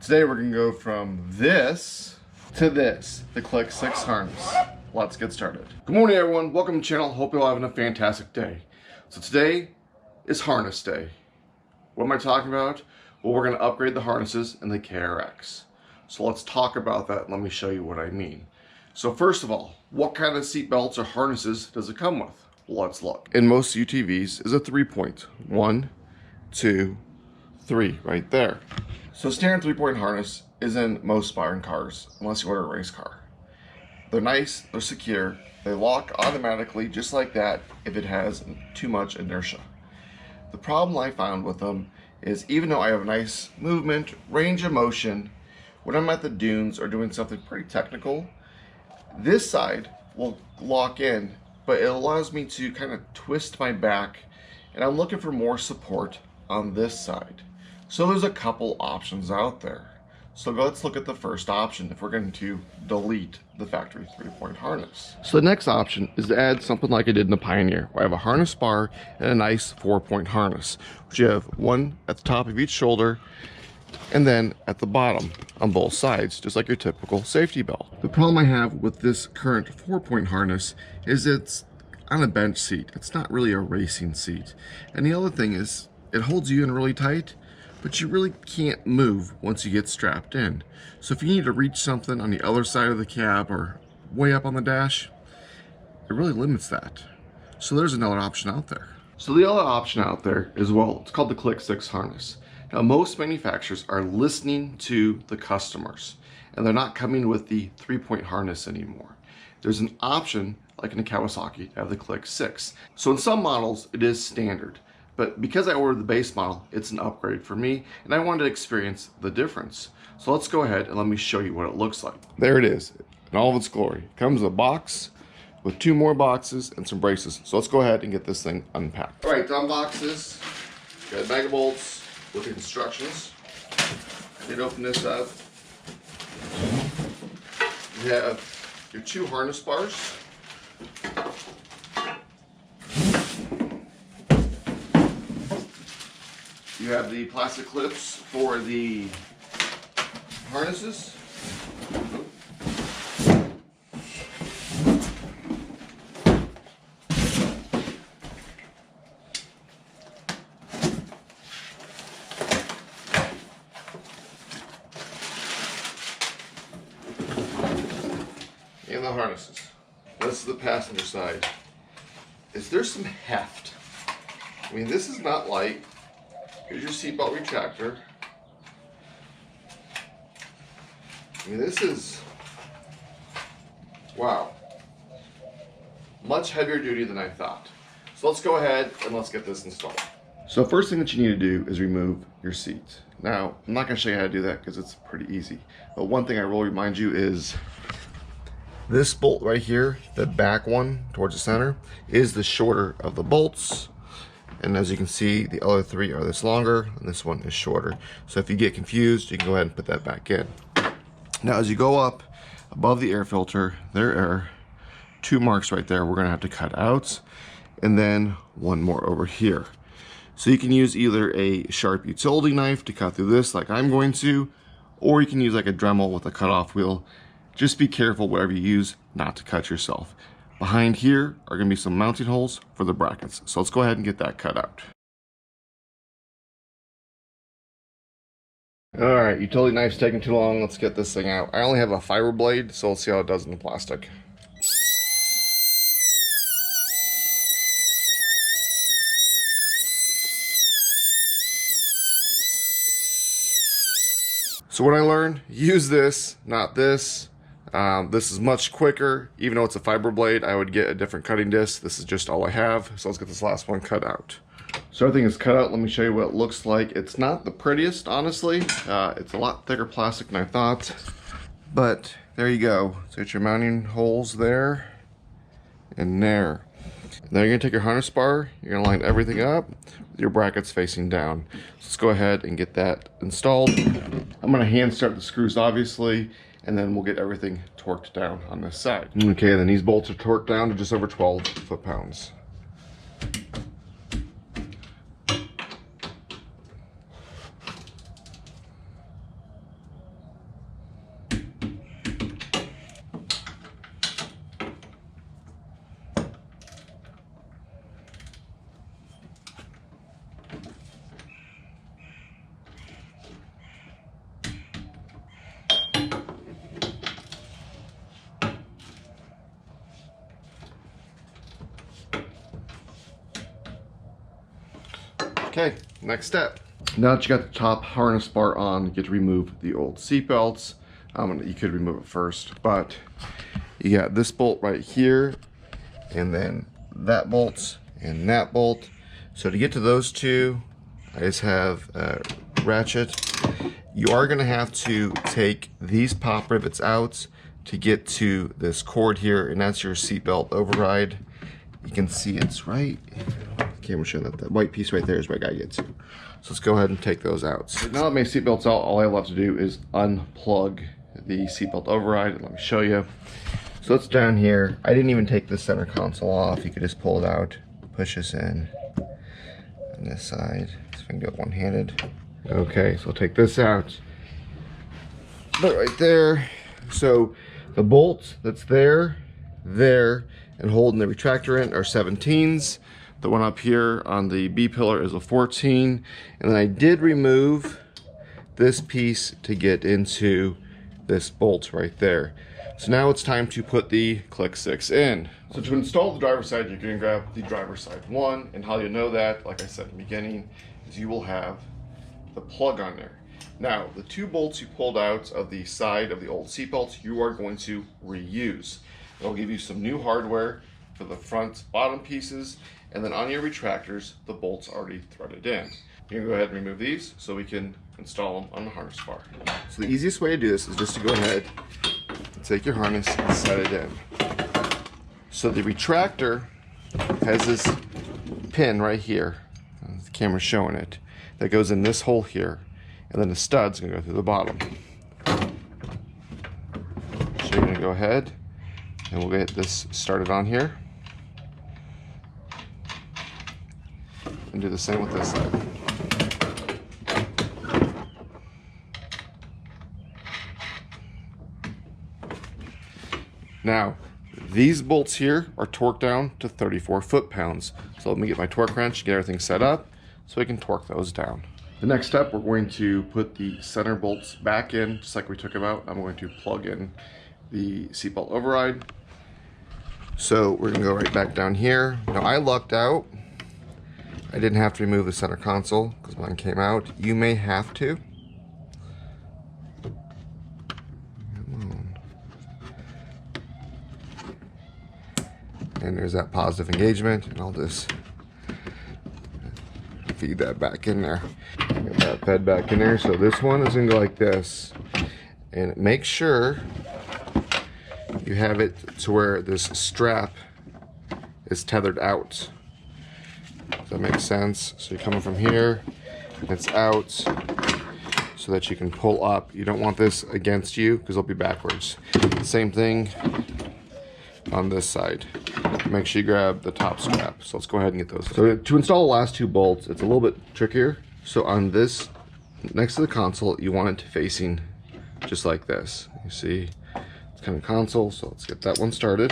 Today we're gonna go from this to this, the Click 6 harness. Let's get started. Good morning everyone, welcome to the channel. Hope you're all having a fantastic day. So today is harness day. What am I talking about? Well, we're gonna upgrade the harnesses in the KRX. So let's talk about that and let me show you what I mean. So first of all, what kind of seat belts or harnesses does it come with? Let's look. In most UTVs is a 3-point. 1, 2, 3, right there. So standard 3-point harness is in most modern cars, unless you order a race car. They're nice, they're secure, they lock automatically just like that if it has too much inertia. The problem I found with them is even though I have nice movement, range of motion, when I'm at the dunes or doing something pretty technical, this side will lock in, but it allows me to kind of twist my back, and I'm looking for more support on this side. So there's a couple options out there. So let's look at the first option if we're going to delete the factory 3-point harness. So the next option is to add something like I did in the Pioneer, where I have a harness bar and a nice 4-point harness, which you have one at the top of each shoulder and then at the bottom on both sides, just like your typical safety belt. The problem I have with this current 4-point harness is it's on a bench seat. It's not really a racing seat. And the other thing is it holds you in really tight, but you really can't move once you get strapped in. So if you need to reach something on the other side of the cab or way up on the dash, it really limits that. So there's another option out there. So the other option out there as well, it's called the Click 6 harness. Now most manufacturers are listening to the customers and they're not coming with the 3-point harness anymore. There's an option like in a Kawasaki to have the Click 6. So in some models it is standard. But because I ordered the base model, it's an upgrade for me, and I wanted to experience the difference. So let's go ahead and let me show you what it looks like. There it is, in all of its glory. It comes with a box with 2 more boxes and some braces. So let's go ahead and get this thing unpacked. All right, to unbox this, got a bag of bolts with the instructions. You'd open this up. You have your 2 harness bars. You have the plastic clips for the harnesses. And the harnesses. This is the passenger side. Is there some heft? I mean, this is not light. Here's your seatbelt retractor. I mean, this is, wow, much heavier duty than I thought. So let's go ahead and let's get this installed. So first thing that you need to do is remove your seat. Now, I'm not gonna show you how to do that because it's pretty easy. But one thing I will remind you is this bolt right here, the back one towards the center, is the shorter of the bolts. And as you can see, the other 3 are this longer and this one is shorter. So if you get confused, you can go ahead and put that back in. Now as you go up above the air filter, there are 2 marks right there we're gonna have to cut out, and then 1 more over here. So you can use either a sharp utility knife to cut through this like I'm going to, or you can use like a Dremel with a cutoff wheel. Just be careful whatever you use not to cut yourself. Behind here are going to be some mounting holes for the brackets. So let's go ahead and get that cut out. Alright, utility knife's taking too long. Let's get this thing out. I only have a fiber blade, so let's see how it does in the plastic. So what I learned, use this, not this. This is much quicker. Even though it's a fiber blade, I would get a different cutting disc. This is just all I have. So let's get this last one cut out. So everything is cut out. Let me show you what it looks like. It's not the prettiest, honestly. It's a lot thicker plastic than I thought. But there you go. So it's your mounting holes there and there. Now you're going to take your harness bar. You're going to line everything up with your brackets facing down. So let's go ahead and get that installed. I'm going to hand start the screws, obviously, and then we'll get everything torqued down on this side. Okay, then these bolts are torqued down to just over 12 foot-pounds. Okay, next step. Now that you got the top harness bar on, you get to remove the old seat belts. You could remove it first, but you got this bolt right here, and then that bolt and that bolt. So to get to those two, I just have a ratchet. You are gonna have to take these pop rivets out to get to this cord here, and that's your seatbelt override. You can see it's right, camera showing that white piece right there is where I gotta get to. So let's go ahead and take those out. So now that my seatbelt's out, all I have to do is unplug the seatbelt override, and let me show you. So it's down here. I didn't even take the center console off. You could just pull it out, push this in on this side. So I can do it one-handed. Okay, so I'll take this out. But right there. So the bolt that's there, and holding the retractor in are 17s. The one up here on the B pillar is a 14. And then I did remove this piece to get into this bolt right there. So now it's time to put the Click 6 in. So to install the driver's side, you're gonna grab the driver's side one, and how you know that, like I said in the beginning, is you will have the plug on there. Now, the two bolts you pulled out of the side of the old seat belts, you are going to reuse. It'll give you some new hardware for the front bottom pieces, and then on your retractors, the bolts already threaded in. You're gonna go ahead and remove these so we can install them on the harness bar. So the easiest way to do this is just to go ahead and take your harness and set it in. So the retractor has this pin right here, the camera's showing it, that goes in this hole here, and then the stud's gonna go through the bottom. So you're gonna go ahead and we'll get this started on here. And do the same with this side. Now, these bolts here are torqued down to 34 foot-pounds. So let me get my torque wrench, get everything set up so we can torque those down. The next step, we're going to put the center bolts back in, just like we took them out. I'm going to plug in the seatbelt override. So we're gonna go right back down here. Now I lucked out. I didn't have to remove the center console because mine came out. You may have to. And there's that positive engagement, and I'll just feed that back in there. Get that fed back in there. So this one is gonna go like this, and make sure you have it to where this strap is tethered out. Does that make sense? So you're coming from here, it's out, so that you can pull up. You don't want this against you because it'll be backwards. Same thing on this side. Make sure you grab the top strap. So let's go ahead and get those. So to install the last two bolts, it's a little bit trickier. So on this, next to the console, you want it facing just like this. You see, it's kind of console, so let's get that one started.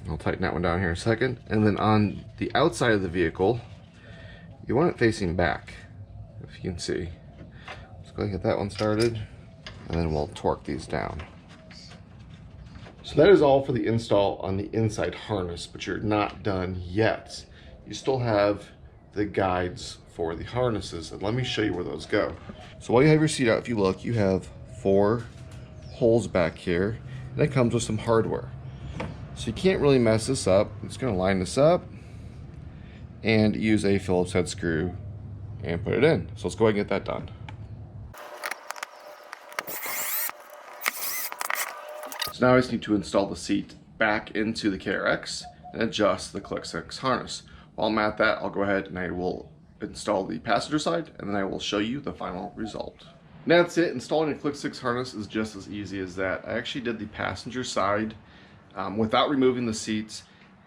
I'll tighten that one down here in a second. And then on the outside of the vehicle, you want it facing back, if you can see. Let's go ahead and get that one started, and then we'll torque these down. So that is all for the install on the inside harness, but you're not done yet. You still have the guides for the harnesses, and let me show you where those go. So while you have your seat out, if you look, you have 4 holes back here, and it comes with some hardware. So you can't really mess this up. I'm just gonna line this up and use a Phillips head screw and put it in. So let's go ahead and get that done. So now I just need to install the seat back into the KRX and adjust the Click 6 harness. While I'm at that, I'll go ahead and I will install the passenger side, and then I will show you the final result. And that's it. Installing a Click 6 harness is just as easy as that. I actually did the passenger side without removing the seats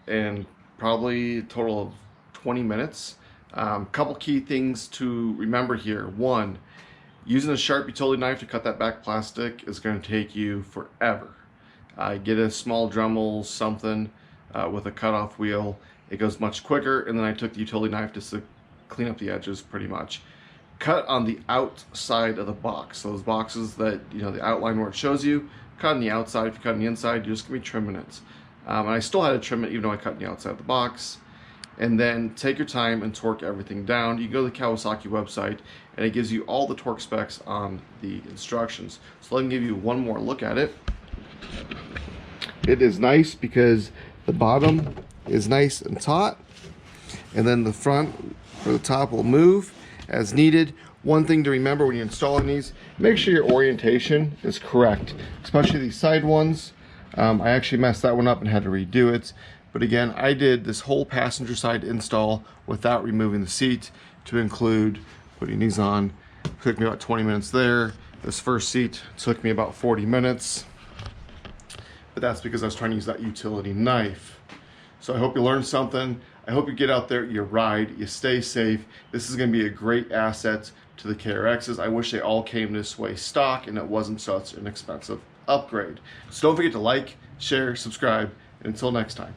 in probably a total of 20 minutes. Couple key things to remember here. One, using a sharp utility knife to cut that back plastic is going to take you forever. Get a small Dremel, something with a cutoff wheel. It goes much quicker, and then I took the utility knife just to clean up the edges pretty much. Cut on the outside of the box. So those boxes that, you know, the outline where it shows you, cut on the outside. If you cut on the inside, you're just gonna be trimming it. And I still had to trim it even though I cut on the outside of the box. and then take your time and torque everything down. You go to the Kawasaki website and it gives you all the torque specs on the instructions. So let me give you one more look at it. It is nice because the bottom is nice and taut, and then the front or the top will move as needed. One thing to remember when you're installing these, make sure your orientation is correct, especially these side ones. I actually messed that one up and had to redo it. But again, I did this whole passenger side install without removing the seat, to include putting these on. It took me about 20 minutes there. This first seat took me about 40 minutes. But that's because I was trying to use that utility knife. So I hope you learned something. I hope you get out there, you ride, you stay safe. This is gonna be a great asset to the KRXs. I wish they all came this way stock and it wasn't such an expensive upgrade. So don't forget to like, share, subscribe, and until next time.